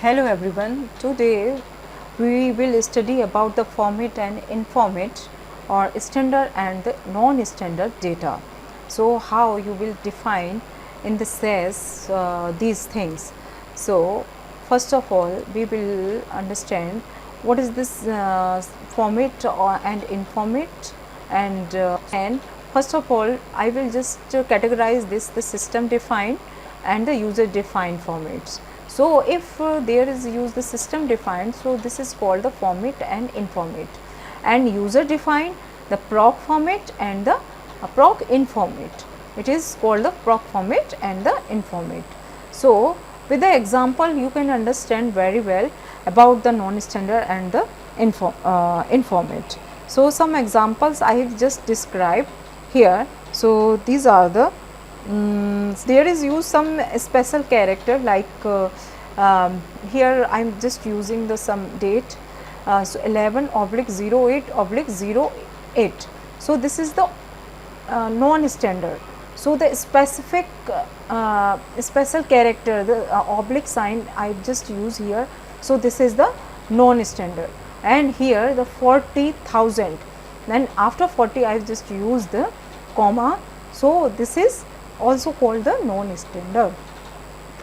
Hello everyone, today we will study about the format and informat or standard and the non-standard data. So, how you will define in the SAS these things. So, first of all we will understand what is this format and informat and first of all I will just categorize this the system defined and the user defined formats. So, if there is use the system defined, so this is called the format and informat, and user defined the proc format and the proc informat. It is called the proc format and the informat. So, with the example you can understand very well about the non-standard and the informat. So, some examples I have just described here. So, these are the there is use some special character like here I am just using the some date, so 11/08/08. So, this is the non-standard. So, the specific special character the oblique sign I just use here. So, this is the non-standard, and here the 40,000, then after 40 I have just used the comma. So, this is also called the non-standard,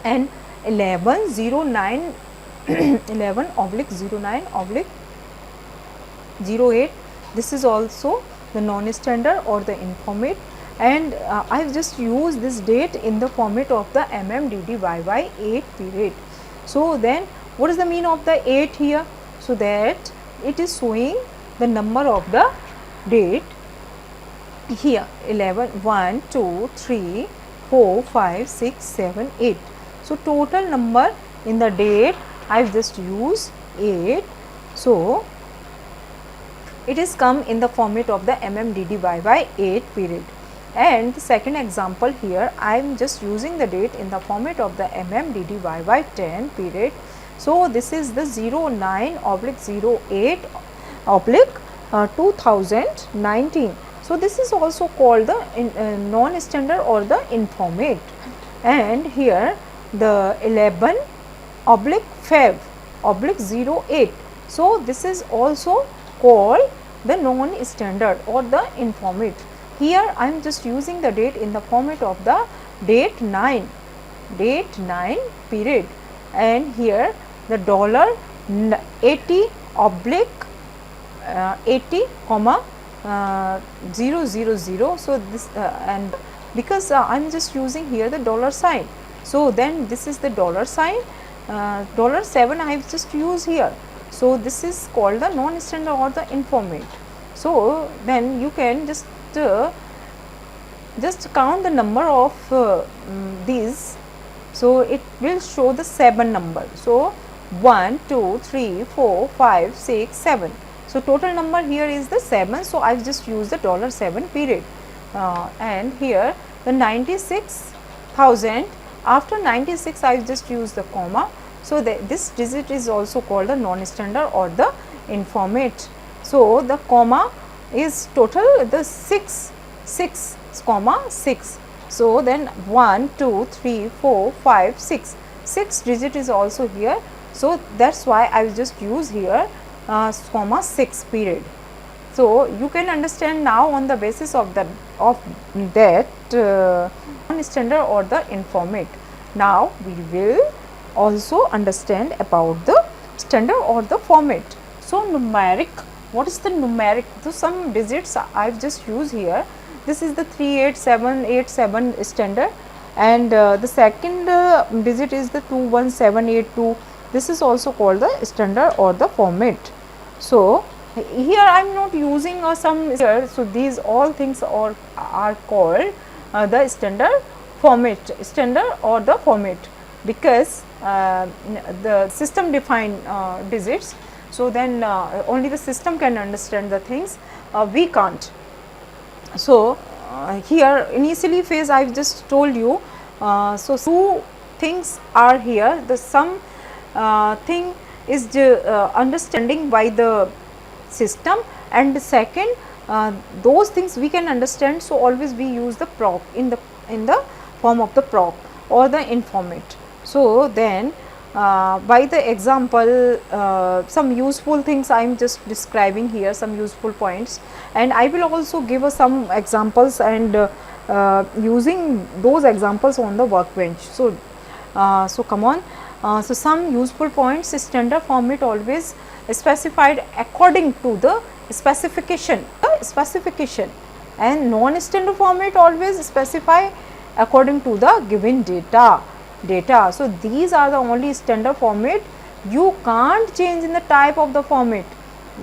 and 11/09 11/09/08, this is also the non-standard or the informat, and I have just used this date in the format of the MMDDYY 8 period. So, then what is the mean of the 8 here? So, that it is showing the number of the date here 11, 1, 2, 3, 4, 5, 6, 7, 8. So, total number in the date I have just used 8. So, it is come in the format of the MMDDYY 8 period. And the second example here I am just using the date in the format of the MMDDYY 10 period. So, this is the 09/08/2019. So, this is also called the non-standard or the informat, and here the 11/Feb/08. So, this is also called the non-standard or the informat. Here I am just using the date in the format of the date 9 period, and here the $80/80, 000. So, this and because I am just using here the dollar sign. So, then this is the dollar sign, $7 I have just used here. So, this is called the non-standard or the informat. So, then you can just count the number of these. So, it will show the 7 number. So, 1, 2, 3, 4, 5, 6, 7. So, total number here is the 7. So, I have just used the $7 period, and here the 96,000, after 96 I have just used the comma. So, this digit is also called the non-standard or the informat. So, the comma is total the 6 comma 6. So, then 1, 2, 3, 4, 5, 6, 6 digit is also here. So, that is why I will just use here comma 6 period. So, you can understand now on the basis of that non-standard or the informat. Now, we will also understand about the standard or the format. So, numeric, what is the numeric? So, some digits I have just used here. This is the 38787 standard, and the second digit is the 21782. This is also called the standard or the format. So, here I am not using some here. So, these all things are called the standard or the format, because the system defined digits. So, then only the system can understand the things, we can't. So, here initially phase I have just told you. So, two things are here. The some thing is understanding by the system, and the second those things we can understand. So, always we use the proc in the form of the proc or the informat. So, then by the example, some useful things I am just describing here, some useful points, and I will also give some examples and using those examples on the workbench. So, so come on. So, some useful points: standard format always specified according to the specification, and non-standard format always specify according to the given data. So, these are the only standard format. You can't change in the type of the format.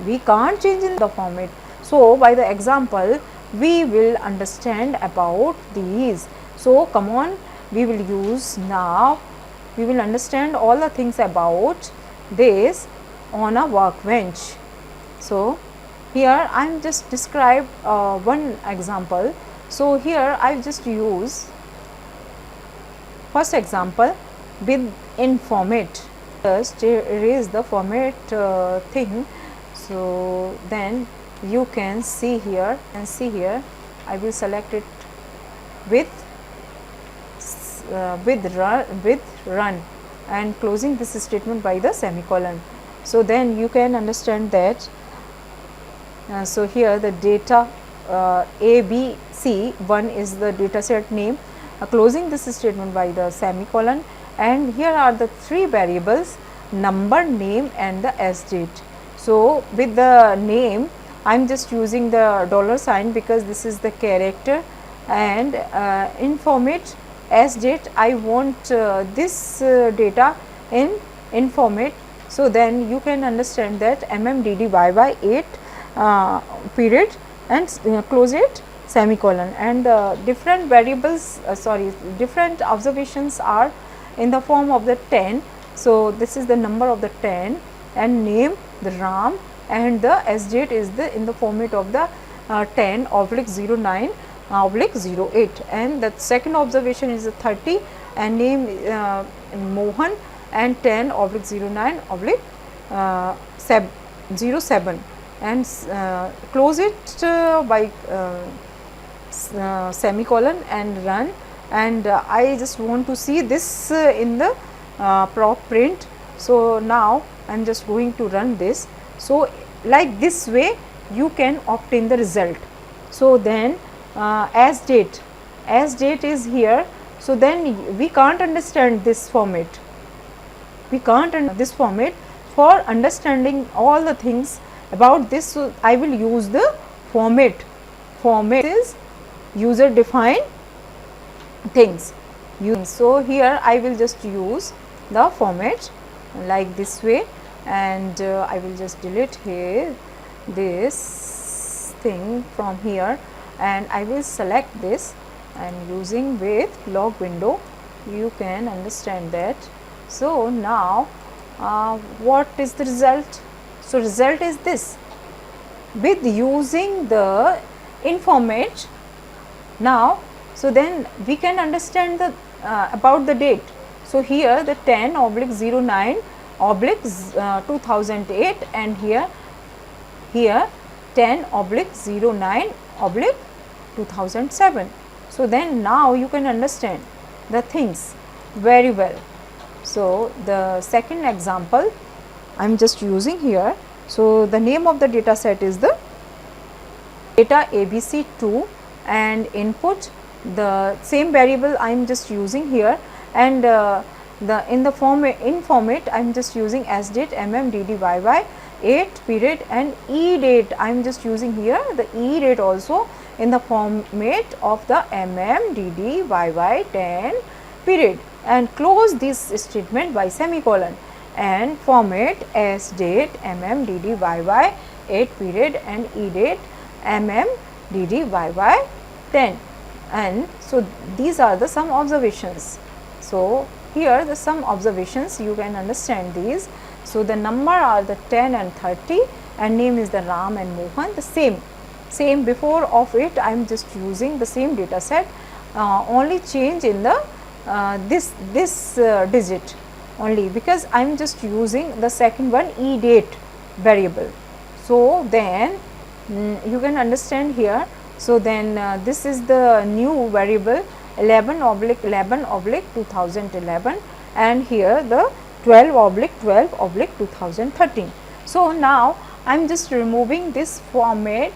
We can't change in the format. So, by the example, we will understand about these. So, come on, we will use now. We will understand all the things about this on a workbench. So, here I am just describe one example. So, here I just use first example with in format. First erase the format thing. So, then you can see here and see here I will select it with run and closing this statement by the semicolon. So, then you can understand that. So, here the data A, B, C, 1 is the data set name, closing this statement by the semicolon, and here are the three variables: number, name and the s date. So, with the name I am just using the dollar sign because this is the character, and in format s date I want this data in format. So, then you can understand that mmddyy 8 period and close it semicolon, and different variables different observations are in the form of the 10. So, this is the number of the 10 and name the RAM, and the s date is the in the format of the 10/09/08, and the second observation is the 30 and name Mohan and 10/09/07 and close it by semicolon and run, and I just want to see this in the prop print. So, now I am just going to run this. So, like this way you can obtain the result. So, then as date is here. So, then we can't understand this format, this format. For understanding all the things about this, so I will use the format. Format is user defined things. So, here I will just use the format like this way, and I will just delete here this thing from here, and I will select this, and using with log window you can understand that. So, now what is the result? So, result is this. With using the in format now, so then we can understand the about the date. So, here the 10/09/2008 and here 10/09/2007. So, then now you can understand the things very well. So, the second example I am just using here. So, the name of the data set is the data ABC2 and input the same variable I am just using here, and the in the format I am just using s date mmddyy 8 period and e date I am just using here the e date also in the format of the mmddyy 10 period, and close this statement by semicolon, and format s date mmddyy 8 period and e date mmddyy 10. And so, these are the some observations. So, here the some observations you can understand these. So, the number are the 10 and 30 and name is the Ram and Mohan, the same before of it I am just using the same data set, only change in the this digit only, because I am just using the second one e date variable. So, then you can understand here. So, then this is the new variable 11/11/2011 and here the 12/12/2013. So now I am just removing this format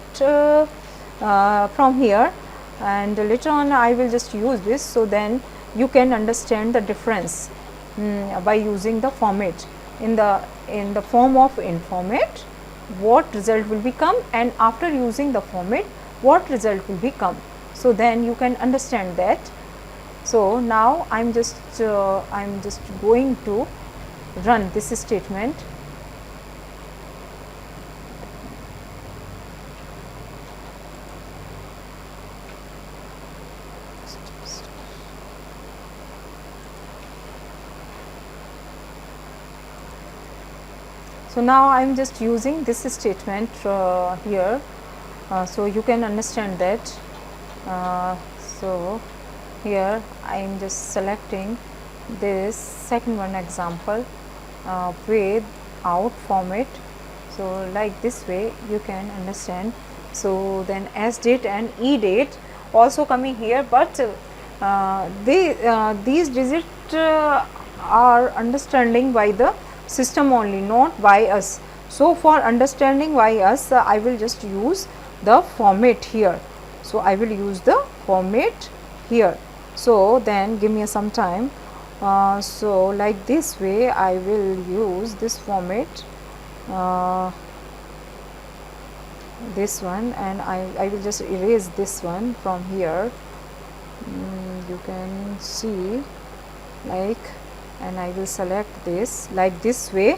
from here, and later on I will just use this. So then you can understand the difference by using the format in the form of informat, what result will become, and after using the format what result will become. So then you can understand that. So now I am just going to run this statement. So now I am just using this statement here, so you can understand that. So here I am just selecting this second one example with out format. So like this way you can understand. So then S date and E date also coming here, but these digits are understanding by the system only, not by us. So for understanding by us, I will just use the format here. So I will use the format here. So then give me some time. So like this way I will use this format, this one, and I will just erase this one from here. You can see like, and I will select this like this way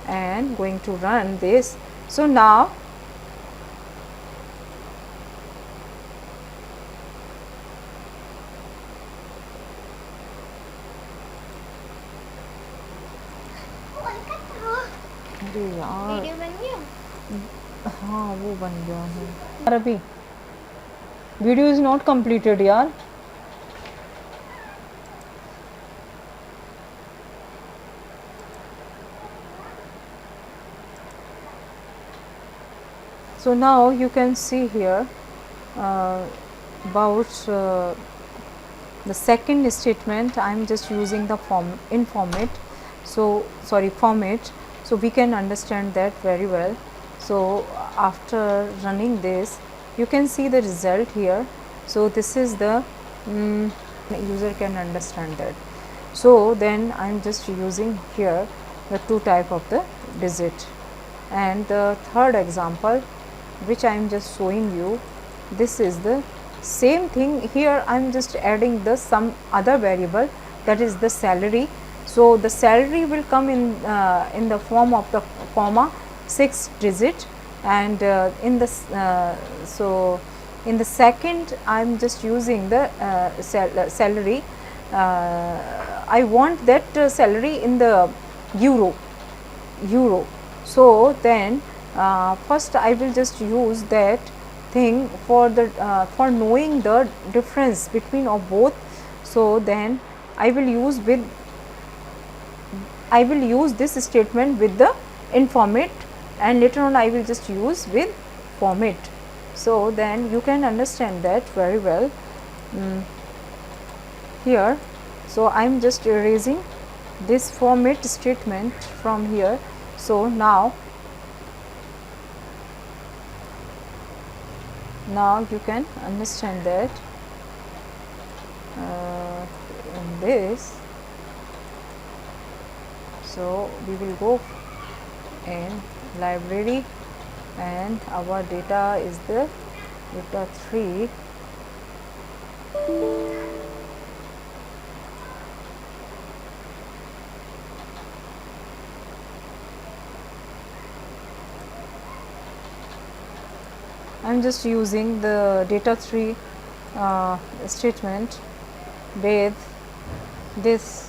and going to run this. So now अरे यार video बन गया? हाँ वो बन गया है यार, अभी वीडियो इज नॉट कंप्लीटेड यार. So now you can see here about the second statement. I am just using the format. So sorry, format. So we can understand that very well. So after running this, you can see the result here. So this is the user can understand that. So then I am just using here the two type of the digit. And the third example which I am just showing you, this is the same thing. Here I am just adding the some other variable, that is the salary. So the salary will come in the form of the comma 6 digit, and in the so in the second I am just using the salary. I want that salary in the euro. So then first I will just use that thing for the for knowing the difference between of both. So then I will use this statement with the informat, and later on I will just use with format. So then you can understand that very well here. So I am just erasing this format statement from here. So now you can understand that in this. So we will go in library, and our data is the data 3. I am just using the data 3 statement with this.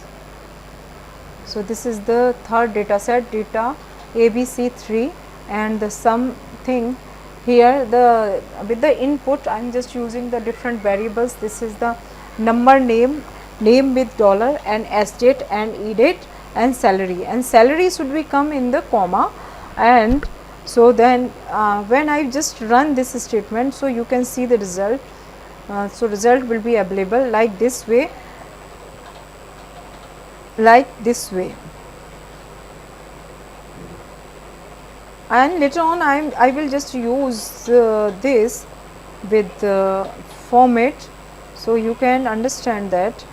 So this is the third data set, data ABC3, and the something here the with the input I am just using the different variables. This is the number, name with dollar, and S date and E date, and salary should be come in the comma. And so then when I just run this statement, so you can see the result. So result will be available like this way, and later on I will just use this with format, so you can understand that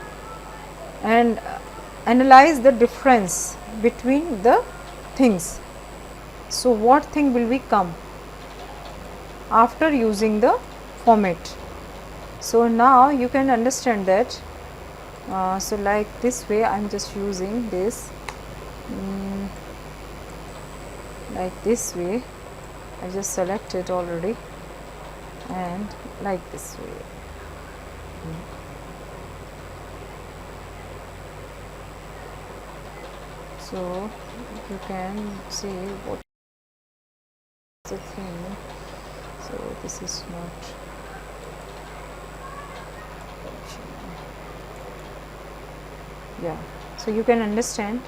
and analyze the difference between the things. So, what thing will we come after using the format? So, now you can understand that. So, like this way I am just using this like this way. I just selected already and like this way. So, you can see what is the thing. So, this is not yeah. So, you can understand.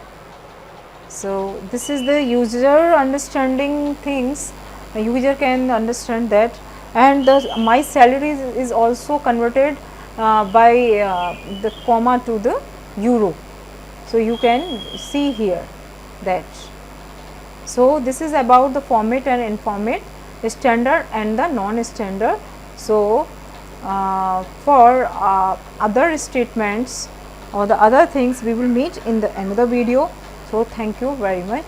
So, this is the user understanding things. A user can understand that, and my salary is also converted by the comma to the euro. So, you can see here that. So, this is about the format and informat, standard and the non-standard. So, for other statements or the other things we will meet in the another video. So, thank you very much.